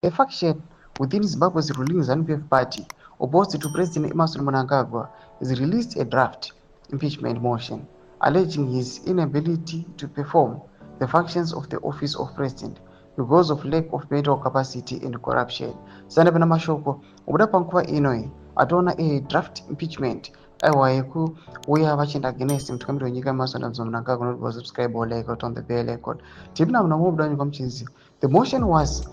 A faction within Zimbabwe's ruling ZANU-PF party, opposed to President Emmerson Mnangagwa, has released a draft impeachment motion alleging his inability to perform the functions of the office of president because of lack of mental capacity and corruption. Sana pana mashoko obuda panguva ino ataona draft impeachment aiwa yekuuya vachenda against mutungamiri wenyika Emmerson Mnangagwa. Not subscribe or like on the bell icon. Tipina mnamubuda nyukamchinzi. The motion was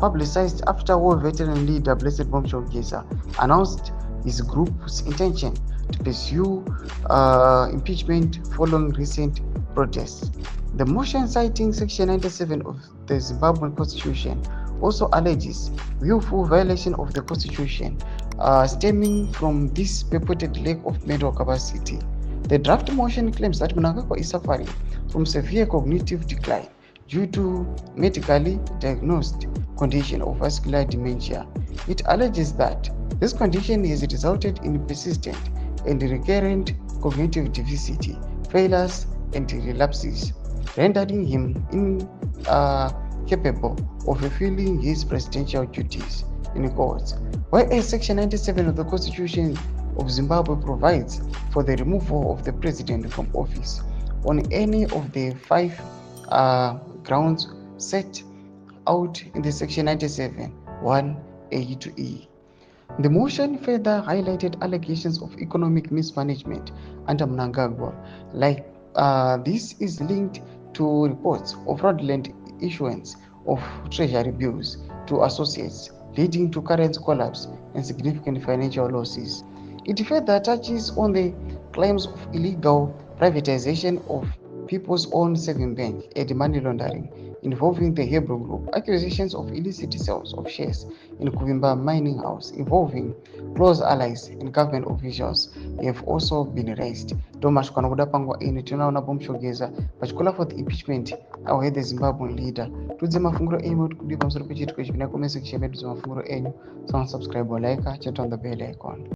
publicized after war veteran leader Blessed Mnangagwa announced his group's intention to pursue impeachment following recent protests. The motion, citing Section 97 of the Zimbabwean Constitution, also alleges willful violation of the Constitution stemming from this purported lack of mental capacity. The draft motion claims that Mnangagwa is suffering from severe cognitive decline due to medically diagnosed condition of vascular dementia. It alleges that this condition has resulted in persistent and recurrent cognitive deficit, failures, and relapses, rendering him incapable of fulfilling his presidential duties in courts. Whereas Section 97 of the Constitution of Zimbabwe provides for the removal of the president from office on any of the 5 grounds set out in the Section 97, 1A to E. The motion further highlighted allegations of economic mismanagement under Mnangagwa, like this is linked to reports of fraudulent issuance of treasury bills to associates, leading to currency collapse and significant financial losses. It further touches on the claims of illegal privatization of People's Own Savings Bank and money laundering involving the Hebrew Group, accusations of illicit sales of shares in Kuvimba Mining House involving close allies and government officials have also been raised. Domashukana kuda pangwa ini tinaona pomshogeza pachikola for the impeachment our head the Zimbabwean leader. Tudze mafunguro enyu kudi pamusoro pechitiko chipina comment section medu mafunguro enyu. So subscribe or like, chat on the bell icon.